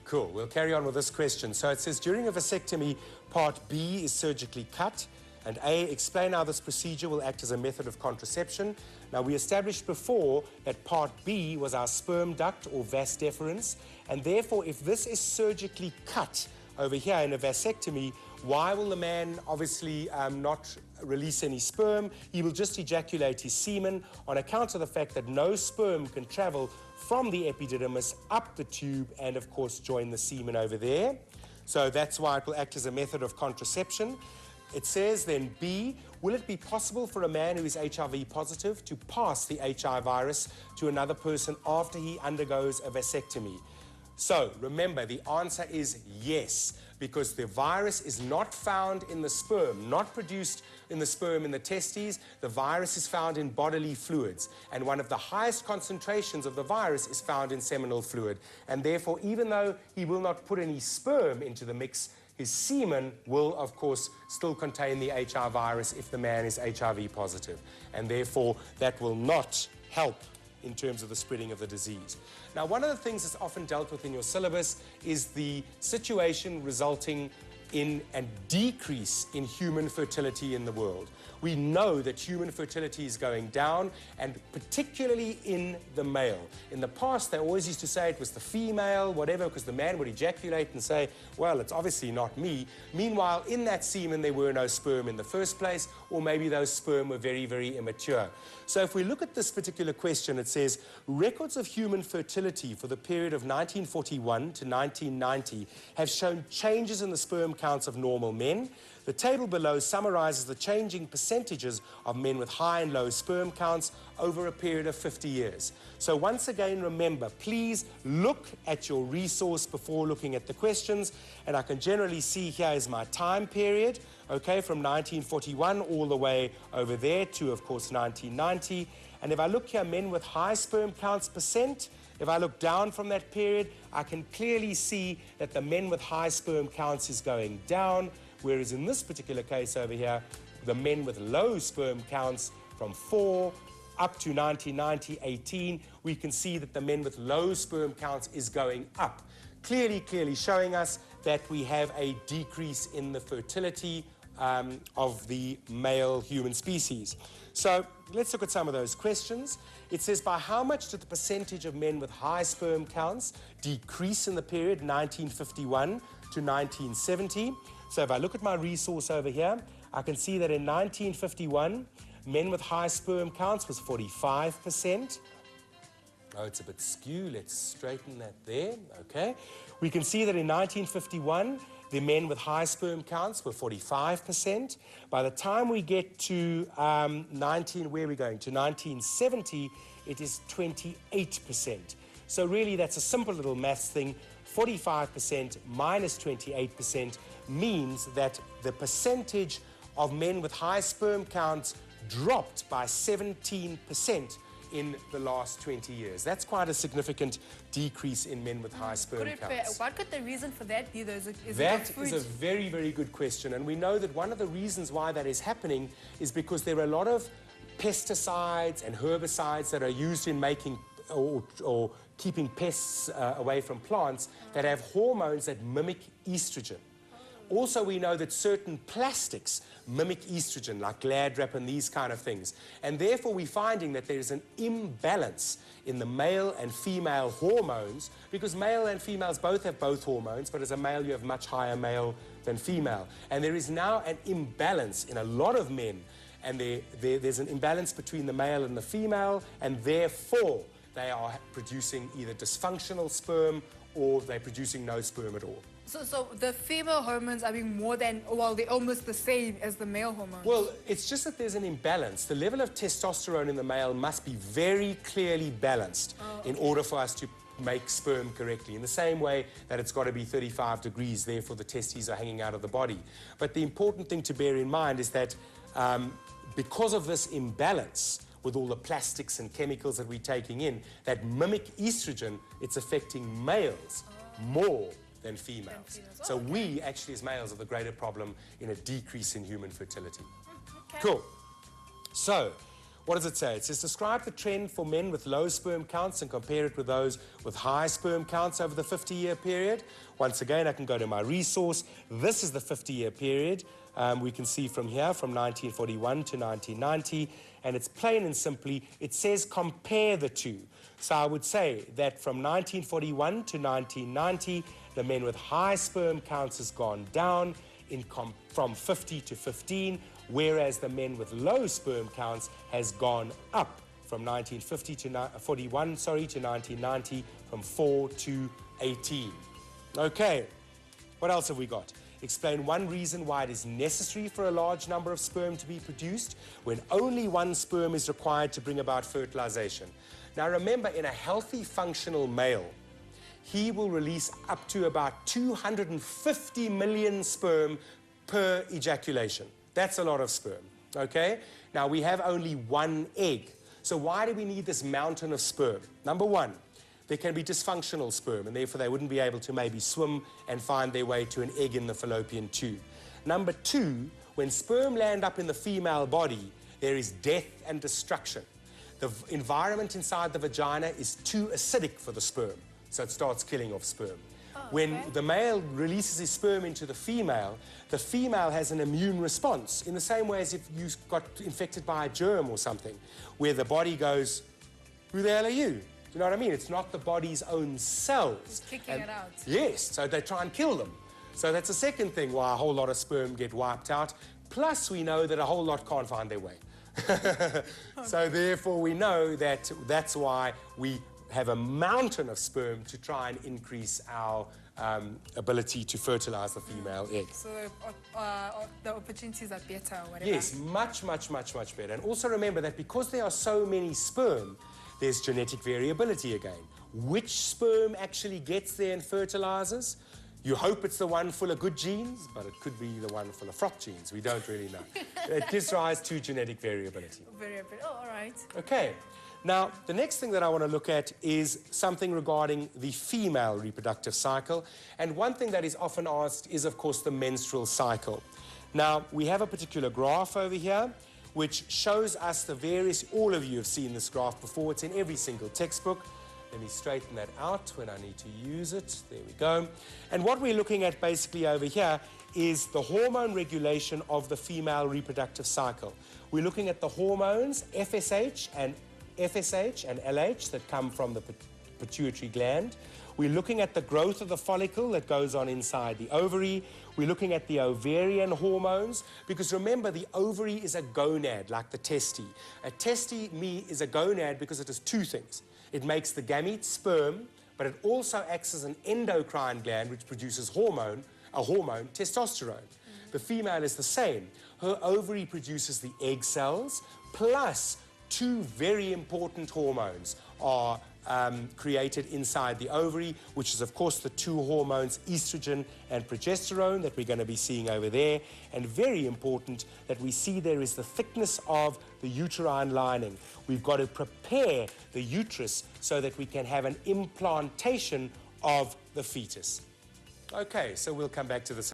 Cool. We'll carry on with this question. So it says, during a vasectomy, part B is surgically cut, and A, explain how this procedure will act as a method of contraception. Now, we established before that part B was our sperm duct or vas deferens, and therefore, if this is surgically cut over here in a vasectomy, why will the man obviously not release any sperm? He will just ejaculate his semen on account of the fact that no sperm can travel from the epididymis up the tube and, of course, join the semen over there. So that's why it will act as a method of contraception. It says then B, will it be possible for a man who is HIV positive to pass the HIV virus to another person after he undergoes a vasectomy? So remember, the answer is yes, because the virus is not found in the sperm, not produced in the sperm in the testes. The virus is found in bodily fluids, and one of the highest concentrations of the virus is found in seminal fluid. And therefore, even though he will not put any sperm into the mix, his semen will, of course, still contain the HIV virus if the man is HIV positive. And therefore, that will not help in terms of the spreading of the disease. Now, one of the things that's often dealt with in your syllabus is the situation resulting in a decrease in human fertility in the world. We know that human fertility is going down, and particularly in the male. In the past, they always used to say it was the female, whatever, because the man would ejaculate and say, well, it's obviously not me. Meanwhile, in that semen, there were no sperm in the first place, or maybe those sperm were very, very immature. So if we look at this particular question, it says, records of human fertility for the period of 1941 to 1990 have shown changes in the sperm counts of normal men. The table below summarizes the changing percentages of men with high and low sperm counts over a period of 50 years. So once again, remember, please look at your resource before looking at the questions. And I can generally see here is my time period, okay, from 1941 all the way over there to, of course, 1990. And if I look here, men with high sperm counts percent, if I look down from that period, I can clearly see that the men with high sperm counts is going down, whereas in this particular case over here, the men with low sperm counts from 4 up to 1990, 18, we can see that the men with low sperm counts is going up. Clearly showing us that we have a decrease in the fertility of the male human species. So let's look at some of those questions. It says, by how much did the percentage of men with high sperm counts decrease in the period 1951 to 1970? So if I look at my resource over here, I can see that in 1951, men with high sperm counts was 45%. Oh, it's a bit skewed. Let's straighten that there. Okay. We can see that in 1951, the men with high sperm counts were 45%. By the time we get to where are we going? To 1970, it is 28%. So really, that's a simple little maths thing. 45% minus 28% means that the percentage of men with high sperm counts dropped by 17% in the last 20 years. That's quite a significant decrease in men with high sperm counts. What could the reason for that be, though? That is a very, very good question. And we know that one of the reasons why that is happening is because there are a lot of pesticides and herbicides that are used in making or keeping pests away from plants that have hormones that mimic estrogen. Also, we know that certain plastics mimic estrogen, like Glad Wrap and these kind of things. And therefore, we're finding that there is an imbalance in the male and female hormones, because male and females both have both hormones, but as a male, you have much higher male than female. And there is now an imbalance in a lot of men, and there's an imbalance between the male and the female, and therefore, they are producing either dysfunctional sperm or they're producing no sperm at all. So the female hormones are being more than, well, they're almost the same as the male hormones. Well, it's just that there's an imbalance. The level of testosterone in the male must be very clearly balanced in order for us to make sperm correctly, in the same way that it's got to be 35 degrees, therefore the testes are hanging out of the body. But the important thing to bear in mind is that because of this imbalance, with all the plastics and chemicals that we're taking in that mimic estrogen, it's affecting males more than females. So we actually as males are the greater problem in a decrease in human fertility. Okay. Cool. So What does it say? It says, describe the trend for men with low sperm counts and compare it with those with high sperm counts over the 50-year period. Once again, I can go to my resource. This is the 50-year period. We can see from here, from 1941 to 1990. And it's plain and simply, it says compare the two. So I would say that from 1941 to 1990, the men with high sperm counts has gone down from 50 to 15, whereas the men with low sperm counts has gone up from 1950 to 41, to 1990, from 4 to 18. Okay, what else have we got? Explain one reason why it is necessary for a large number of sperm to be produced when only one sperm is required to bring about fertilization. Now remember, in a healthy functional male, he will release up to about 250 million sperm per ejaculation. That's a lot of sperm, okay? Now, we have only one egg. So why do we need this mountain of sperm? Number one, there can be dysfunctional sperm, and therefore they wouldn't be able to maybe swim and find their way to an egg in the fallopian tube. Number two, when sperm land up in the female body, there is death and destruction. The environment inside the vagina is too acidic for the sperm, so it starts killing off sperm. When the male releases his sperm into the female has an immune response, in the same way as if you got infected by a germ or something, where the body goes, who the hell are you? Do you know what I mean? It's not the body's own cells. It's kicking it out. Yes, so they try and kill them. So that's the second thing why a whole lot of sperm get wiped out. Plus, we know that a whole lot can't find their way. So therefore, we know that that's why we have a mountain of sperm to try and increase our ability to fertilize the female egg. So the opportunities are better or whatever. Yes, much, much, much, much better. And also remember that because there are so many sperm, there's genetic variability again. Which sperm actually gets there and fertilizes? You hope it's the one full of good genes, but it could be the one full of frog genes. We don't really know. It gives rise to genetic variability. Oh, all right. Okay. Now, the next thing that I want to look at is something regarding the female reproductive cycle. And one thing that is often asked is, of course, the menstrual cycle. Now, we have a particular graph over here which shows us the various, all of you have seen this graph before, it's in every single textbook. Let me straighten that out when I need to use it. There we go. And what we're looking at basically over here is the hormone regulation of the female reproductive cycle. We're looking at the hormones FSH and LH that come from the pituitary gland. We're looking at the growth of the follicle that goes on inside the ovary. We're looking at the ovarian hormones, because remember, the ovary is a gonad, like the testy. A testy is a gonad because it does two things. It makes the gamete sperm, but it also acts as an endocrine gland which produces a hormone, testosterone. The female is the same. Her ovary produces the egg cells, plus two very important hormones are created inside the ovary, which is, of course, the two hormones, estrogen and progesterone, that we're going to be seeing over there. And very important that we see there is the thickness of the uterine lining. We've got to prepare the uterus so that we can have an implantation of the fetus. Okay, so we'll come back to this.